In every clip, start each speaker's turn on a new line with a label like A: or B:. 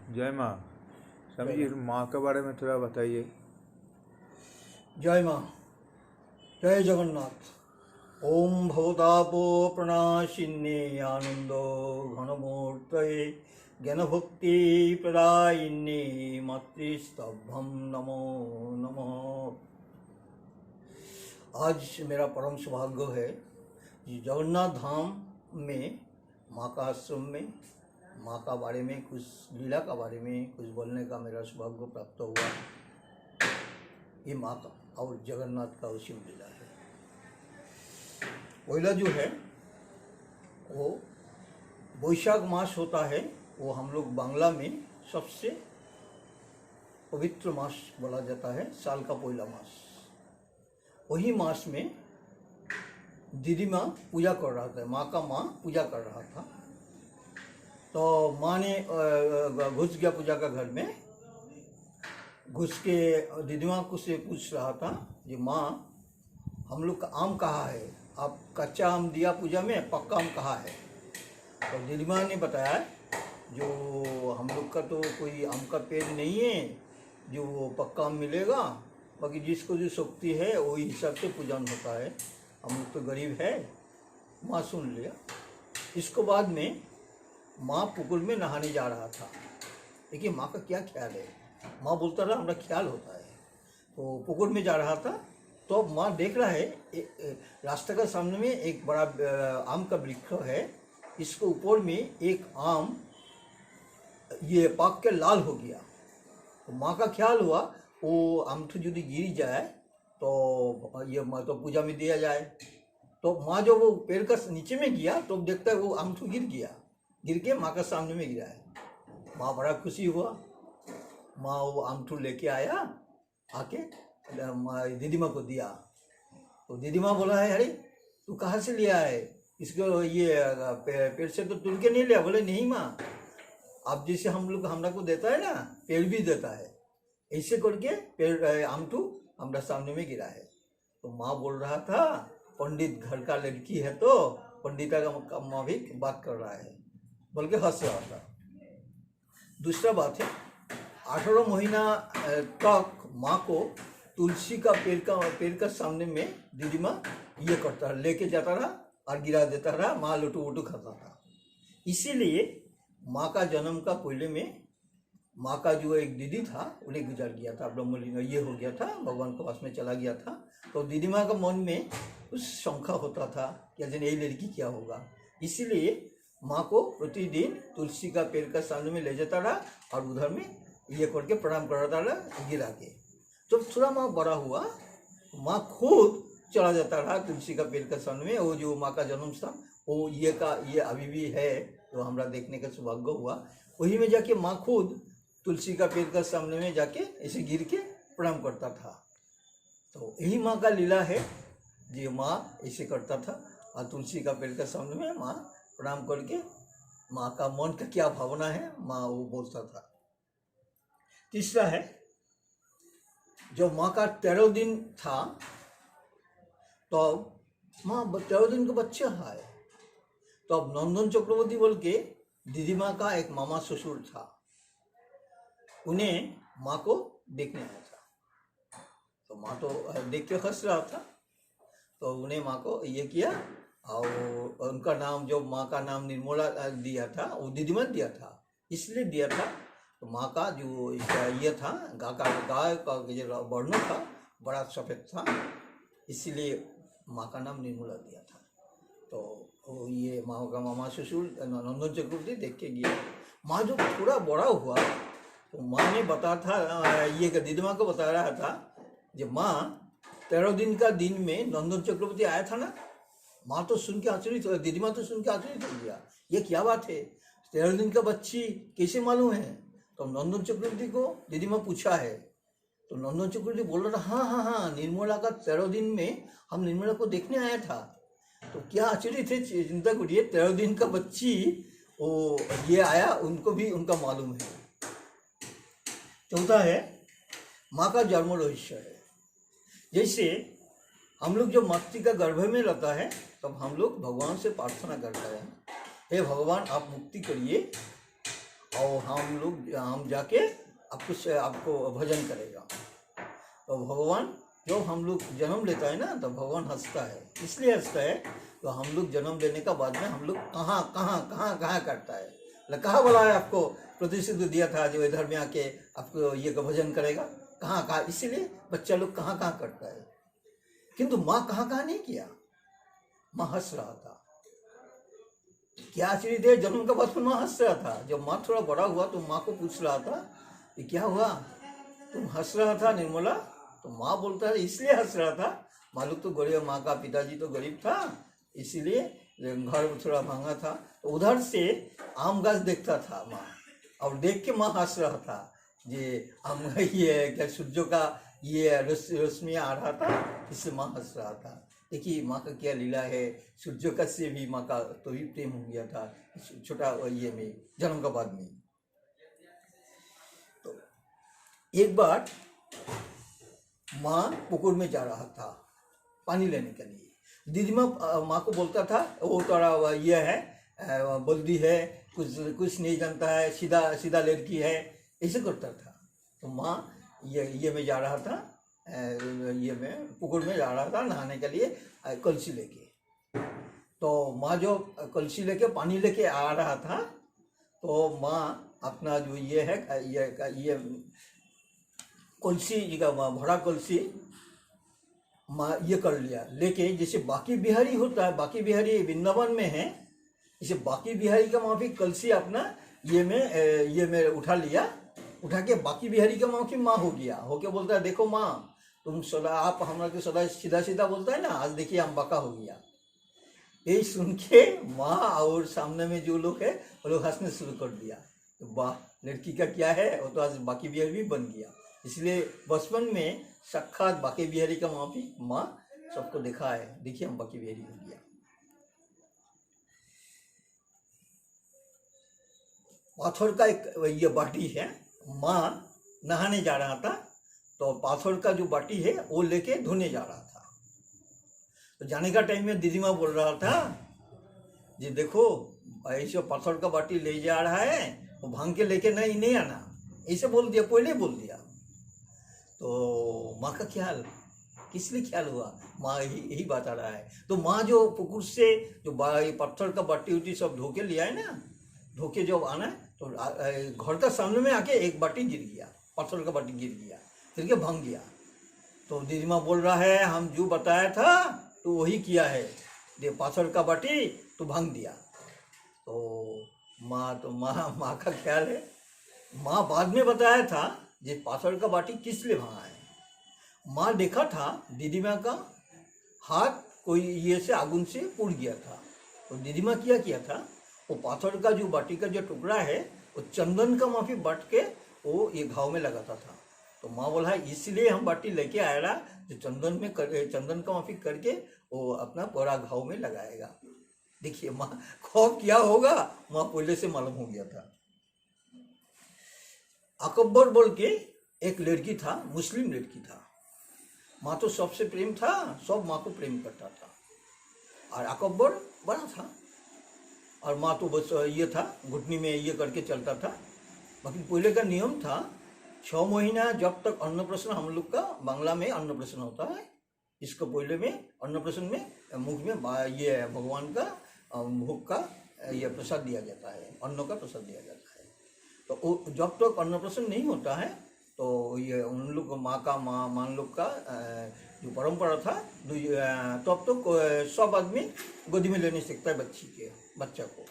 A: जय माँ। स्वामी
B: जय
A: जी, माँ के बारे में थोड़ा बताइए।
B: जय माँ, जय जगन्नाथ। ओम भवतापो प्रणाशिन्ये आनंदो घनमूर्तये ज्ञानभक्ति प्रदायिन्ये मातृस्तभ्यं नमो नमः। आज मेरा परम सौभाग्य है कि जगन्नाथ धाम में माँ का आश्रम में माँ का बारे में कुछ लीला का बारे में कुछ बोलने का मेरा सौभाग्य प्राप्त हुआ। ये माँ का और जगन्नाथ का असीम लीला है। पहला जो है वो वैशाख मास होता है, वो हम लोग बांग्ला में सबसे पवित्र मास बोला जाता है, साल का पहला मास। वही मास में दीदी माँ पूजा कर रहा था, माँ का माँ पूजा कर रहा था। तो माँ ने घुस गया पूजा का घर में, घुस के दीदी माँ को से पूछ रहा था कि माँ हम लोग का आम कहाँ है, आप कच्चा आम दिया पूजा में, पक्का आम कहाँ है। तो दीदी माँ ने बताया जो हम लोग का तो कोई आम का पेड़ नहीं है जो वो पक्का आम मिलेगा, बाकी जिसको जो शक्ति है वही हिसाब से पूजन होता है, हम लोग तो गरीब है। माँ सुन लिया। इसको बाद में माँ पुकुर में नहाने जा रहा था। देखिए माँ का क्या ख्याल है, माँ बोलता रहा हमारा ख्याल होता है। तो पुकुर में जा रहा था तो माँ देख रहा है रास्ते का सामने में एक बड़ा आम का वृक्ष है, इसके ऊपर में एक आम ये पक के लाल हो गया। तो माँ का ख्याल हुआ वो आम तो यदि गिर जाए तो ये तो पूजा में दिया जाए। तो माँ जो वो पेड़ का नीचे में गया तो देखता है वो आम तो गिर गया, गिर के माँ का सामने में गिरा है। माँ बड़ा खुशी हुआ। माँ वो आमठू लेके आया, आके दीदी माँ को दिया। तो दीदी माँ बोला है अरे तू कहाँ से लिया है इसको, ये पेड़ से तो तुल के नहीं लिया। बोले नहीं माँ, आप जैसे हम लोग हमरा को देता है ना, पेड़ भी देता है, ऐसे करके पेड़ आमठू हमारा सामने में गिरा है। तो माँ बोल रहा था पंडित घर का लड़की है तो पंडिता का माँ भी बात कर रहा है बोल के हंस रहा था। दूसरा बात है 18 महीना तक माँ को तुलसी का पेड़ का सामने में दीदी माँ ये करता रहा, लेके जाता रहा और गिरा देता रहा, माँ लुटू वुटू खाता था। इसीलिए माँ का जन्म का पहले में माँ का जो एक दीदी था उन्हें गुजर गया था, ब्रह्मलिंग ये हो गया था, भगवान के पास में चला गया था। तो दीदी माँ का मन में कुछ शंका होता था कि अजन यही लड़की क्या होगा। इसीलिए माँ को प्रतिदिन तुलसी का पेड़ का सामने में ले जाता रहा और उधर में ये करके प्रणाम कराता रहा गिरा के। जब तो थोड़ा माँ बड़ा हुआ माँ खुद चला जाता रहा तुलसी का पेड़ का सामने में। वो जो माँ का जन्म स्थान वो ये अभी भी है, तो हमारा देखने का सौभाग्य हुआ। वही में जाके माँ खुद तुलसी का पेड़ का सामने में जाके ऐसे गिर के प्रणाम करता था। तो यही माँ का लीला है, जो माँ ऐसे करता था और तुलसी का पेड़ का सामने में माँ प्रणाम करके माँ का मन का क्या भावना है माँ वो बोलता था। तीसरा है जब माँ का 13 दिन था तो माँ 13 दिन का बच्चा है, तो अब नंदन चक्रवर्ती बोल के दीदी माँ का एक मामा ससुर था, उन्हें माँ को देखने आया था। तो माँ तो देख के हंस रहा था, तो उन्हें माँ को ये किया और उनका नाम जो माँ का नाम निर्मला दिया था वो दीदी माँ दिया था, इसलिए दिया था। तो माँ का जो ये था गाय का जो वर्ण था बड़ा सफ़ेद था, इसीलिए माँ का नाम निर्मला दिया था। तो ये माँ का मामा ससुर नंदन चक्रवर्ती देख के गया। माँ जो थोड़ा बड़ा हुआ तो माँ ने बता था ये दीदी माँ को बता रहा था जब माँ 13 दिन का दिन में नंदन चक्रवर्ती आया था ना, माँ तो सुन के आश्चर्य हो, दीदी माँ तो सुन के आश्चर्य हो गया, ये क्या बात है 13 दिन का बच्ची कैसे मालूम है। तो नंदन चक्रवर्ती को दीदी माँ पूछा है, तो नंदन चक्रवर्ती बोल रहा था हाँ हाँ हाँ निर्मला का 13 दिन में हम निर्मला को देखने आया था। तो क्या आश्चर्य थे, चिंता करिए 13 दिन का बच्ची वो ये आया, उनको भी उनका मालूम है। चौथा है माँ का जन्म रहस्य है। जैसे हम लोग जब मातृ का गर्भ में रहता है तब हम लोग भगवान से प्रार्थना करते हैं, हे भगवान आप मुक्ति करिए और हम जाके आपको भजन करेगा। तो भगवान जब हम लोग जन्म लेता है ना तो भगवान हंसता है, इसलिए हंसता है तो हम लोग जन्म लेने का बाद में हम लोग कहाँ करता है, कहाँ बोला है आपको प्रतिश्रुति दिया था जो इधर में आके आपको ये का भजन करेगा, कहाँ, इसीलिए बच्चा लोग कहाँ करता है। किंतु माँ कहाँ नहीं किया, माँ हंस रहा था। क्या आश्चर्य है, जन्म का बाद में माँ हंस रहा था। जब माँ थोड़ा बड़ा हुआ तो माँ को पूछ रहा था कि क्या हुआ, तुम हंस रहा था निर्मला? तो माँ बोलता है इसलिए हंस रहा था, मालूम तो गरीब, माँ का पिताजी तो गरीब था, इसीलिए घर थोड़ा महंगा था, तो उधर से आम गाछ देखता था माँ, और देख के माँ हंस रहा था। ये आम ये क्या सूर्य का ये रोशनी आ रहा था, इससे माँ हंस रहा था। देखिए माँ का क्या लीला है, सूर्य का से भी माँ का तो भी प्रेम हो गया था छोटा ये में जन्म का बाद में। तो एक बार माँ पुकुर में जा रहा था पानी लेने के लिए, दीदी माँ को बोलता था वो थोड़ा ये है बल्दी है, कुछ नहीं जानता है, सीधा लड़की है, ऐसे करता था। तो माँ ये में जा रहा था, ये में पुकुर में जा रहा था नहाने के लिए कलसी लेके। तो माँ जो कलसी लेके पानी लेके आ रहा था तो माँ अपना जो ये है ये कलसी का भरा कलसी माँ ये कर लिया लेके, जैसे बाकी बिहारी होता है, बाकी बिहारी वृंदावन में है, इसे बाकी बिहारी का माँ भी कलसी अपना ये में उठा लिया, उठा के बाकी बिहारी का माँ की माँ हो गया, होके बोलता है देखो माँ तुम सदा आप हमारा के सदा सीधा बोलता है ना, आज देखिए हम बाका हो गया। यही सुन के माँ और सामने में जो लोग है वो लोग हंसने शुरू कर दिया, वाह लड़की का क्या है, वो तो आज बाकी बिहारी भी बन गया। इसलिए बचपन में साक्षात बाकी बिहारी का माँ सबको देखा है, देखिए हम बाकी बिहारी हो गया। पाथर का एक ये बाटी है, माँ नहाने जा रहा था तो पाथर का जो बाटी है वो लेके धोने जा रहा था। तो जाने का टाइम में दीदी माँ बोल रहा था जी देखो ऐसे पत्थर का बाटी ले जा रहा है, वो भांग के लेके नहीं आना, ऐसे बोल दिया, पहले बोल दिया। तो माँ का ख्याल किस लिए ख्याल हुआ, माँ यही बता रहा है। तो माँ जो पुकुर से जो पत्थर का बाटी उटी सब धो के लिया है ना, धो के जब आना तो घर का सामने में आके एक बाटी गिर गया, पत्थर का बाटी गिर गया, गिर के भांग गया। तो दीदी माँ बोल रहा है हम जो बताया था तो वही किया है, दे पत्थर का बाटी तो भांग दिया। तो माँ का ख्याल है, माँ बाद में बताया था ये पत्थर का बाटी किस लिए भांगा है। माँ देखा था दीदी माँ का हाथ कोई ये से आगुन से पुड़ गया था, तो दीदी माँ क्या किया था, वो पत्थर का जो बाटी का जो टुकड़ा है वो चंदन का माफी बट के वो ये घाव में लगाता था। तो माँ बोला इसलिए हम बाटी लेके आया रहा जो चंदन का माफी करके वो अपना पूरा घाव में लगाएगा। देखिए माँ खौफ क्या होगा, माँ पहले से मालूम हो गया था। अकबर बोल के एक लड़की था, मुस्लिम लड़की था, माँ तो सबसे प्रेम था, सब माँ को प्रेम करता था, और अकबर बड़ा था और माँ तो बस ये था घुटनी में ये करके चलता था। बाकी पहले का नियम था 6 महीना जब तक अन्नप्राशन, हम लोग का बांग्ला में अन्नप्राशन होता है, इसको पहले में अन्नप्राशन में मुख में ये भगवान का भोग का ये प्रसाद दिया जाता है, अन्न का प्रसाद दिया जाता है। तो जब तक अन्नप्राशन नहीं होता है तो ये उन लोग माँ लोग का जो परंपरा था तब तो सब आदमी गोदी में लेने सकता है बच्चा को।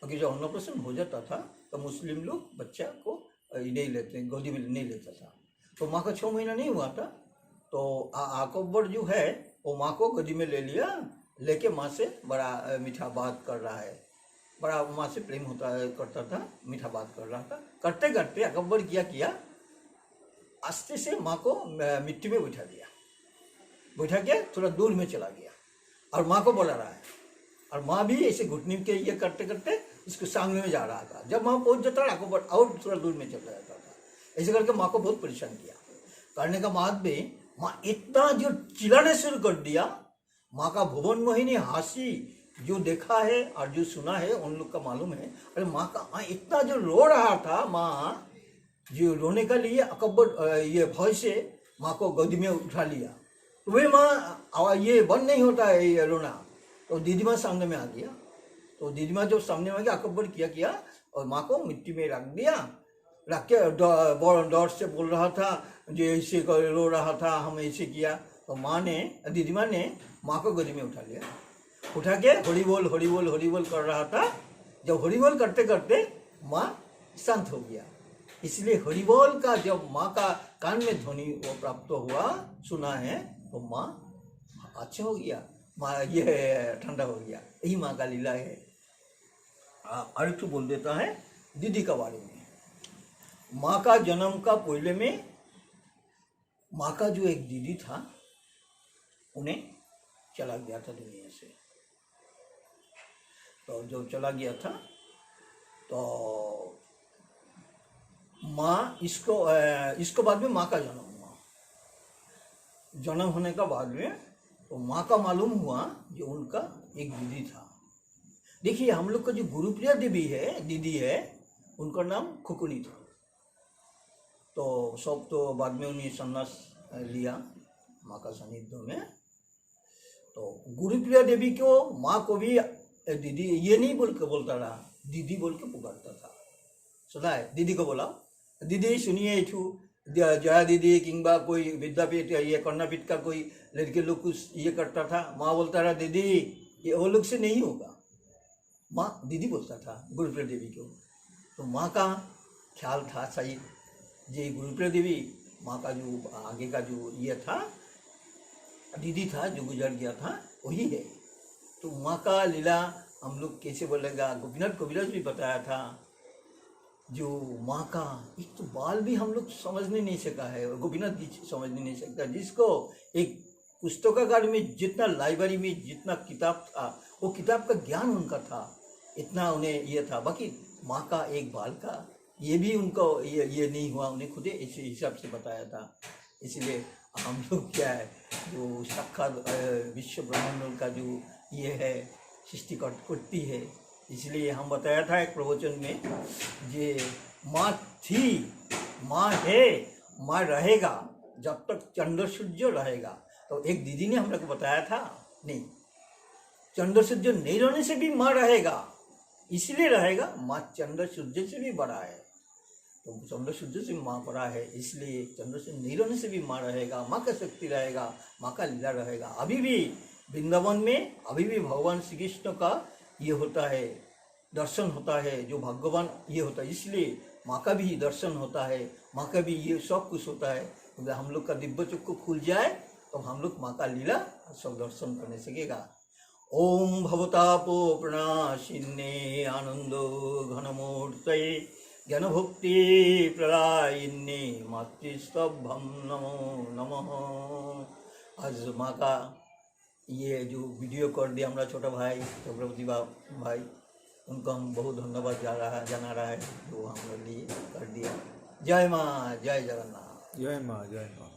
B: बाकी जब अन्नप्राशन हो जाता था तो मुस्लिम लोग बच्चा को नहीं लेते, गोदी में नहीं लेता था। तो माँ का 6 महीना नहीं हुआ था तो अकबर जो है वो माँ को गोदी में ले लिया, लेके माँ से बड़ा मीठा बात कर रहा है, बड़ा माँ से प्रेम करता था, मीठा बात कर रहा था। करते करते अकबर क्या किया, आस्ते से माँ को मिट्टी में बैठा के थोड़ा दूर में चला गया और माँ को बुला रहा है, और माँ भी ऐसे घुटनी के ये करते करते इसको सामने में जा रहा था। जब माँ पहुंच जाता अकबर और थोड़ा दूर में चला जाता था। ऐसे करके माँ को बहुत परेशान किया। करने का बाद में माँ इतना जो चिल्लाने शुरू कर दिया, माँ का भुवन मोहिनी हासी जो देखा है और जो सुना है उन लोग का मालूम है। अरे माँ का इतना जो रो रहा था, माँ जो रोने का लिए अकबर ये भय से माँ को गोदी में उठा लिया। तो वे माँ ये बंद नहीं होता है ये रोना। तो दीदी माँ सामने में आ गया। तो दीदी माँ जब सामने में आ गया, अकबर किया और माँ को मिट्टी में रख दिया। रख के डर से बोल रहा था, जो ऐसे रो रहा था, हम ऐसे किया। तो माँ ने, दीदी माँ ने माँ को गोदी में उठा लिया। उठा के हरि बोल हरि बोल हरि बोल कर रहा था। जब हरि बोल करते करते माँ शांत हो गया। इसलिए हरि बोल का जब माँ का कान में ध्वनि वो प्राप्त हुआ, सुना है, तो माँ अच्छा हो गया, माँ ये ठंडा हो गया। यही माँ का लीला है। और एक बोल देता है दीदी का बारे में। माँ का जन्म का पहले में माँ का जो एक दीदी था, उन्हें चला गया था दुनिया से। तो जब चला गया था तो माँ इसको बाद में माँ का जन्म हुआ। जन्म होने का बाद में तो माँ का मालूम हुआ जो उनका एक दीदी था। देखिए, हम लोग का जो गुरुप्रिया देवी है, दीदी है, उनका नाम खुकुनी था। तो सब तो बाद में उन्हें संन्यास लिया माँ का सानिध्य में। तो गुरुप्रिया देवी को माँ को भी दीदी ये नहीं बोल के बोलता रहा, दीदी बोल के पुकारता था। सुना है? दीदी को बोला, दीदी सुनिए छू जया दीदी किंबा कोई विद्यापीठ ये कन्यापीठ का कोई लड़के लोग कुछ ये करता था, माँ बोलता रहा दीदी, ये वो लोग से नहीं होगा। माँ दीदी बोलता था गुरुप्रिया देवी को। तो माँ का ख्याल था सही, जी गुरुप्रिया देवी माँ का जो आगे का जो ये था दीदी था जो गुजर गया था, वही है। तो माँ का लीला हम लोग कैसे बोलेगा, गोपीनाथ कबीरदास भी बताया था। जो माँ का एक तो बाल भी हम लोग समझने नहीं सका है, गोपीनाथ जी समझने नहीं सकता। जिसको एक पुस्तकागार में जितना लाइब्रेरी में जितना किताब था, वो किताब का ज्ञान उनका था, इतना उन्हें ये था। बाकी माँ का एक बाल का ये भी उनको ये नहीं हुआ, उन्हें खुद इस हिसाब से बताया था। इसलिए हम लोग क्या है, जो साक्षात विश्व ब्रह्मांड का जो ये है सृष्टि करती है, इसलिए हम बताया था एक प्रवचन में, जे माँ थी, माँ है, माँ रहेगा जब तक चंद्र सूर्य रहेगा। तो एक दीदी ने हम लोग को बताया था, नहीं, चंद्र सूर्य नहीं रहने से भी माँ रहेगा, इसलिए रहेगा माँ चंद्र सूर्य से भी बड़ा है। तो चंद्र सूर्य से माँ बड़ा है, इसलिए चंद्र सूर्य नहीं रहने से भी माँ रहेगा, माँ का शक्ति रहेगा, माँ का लीला रहेगा। अभी भी वृंदावन में अभी भी भगवान श्री कृष्ण का ये होता है, दर्शन होता है, जो भगवान ये होता है, इसलिए माँ का भी दर्शन होता है, माँ का भी ये सब कुछ होता है। अगर हम लोग का दिव्य चक्षु खुल जाए तो हम लोग माँ का लीला सब दर्शन करने सकेगा। ओम भवतापो प्रणाशिन्ने आनंदो घनमूर्तये ज्ञान भक्ति प्रदायिन्ने मातृस्तभम नमो नमः। आज माँ का ये जो वीडियो कर दिया हमारा छोटा भाई चक्रवर्ती भाई, उनको हम बहुत धन्यवाद जाना रहा है, जो हम लोग लिए कर दिया। जय माँ, जय जगन्नाथ।
A: जय माँ, जय माँ।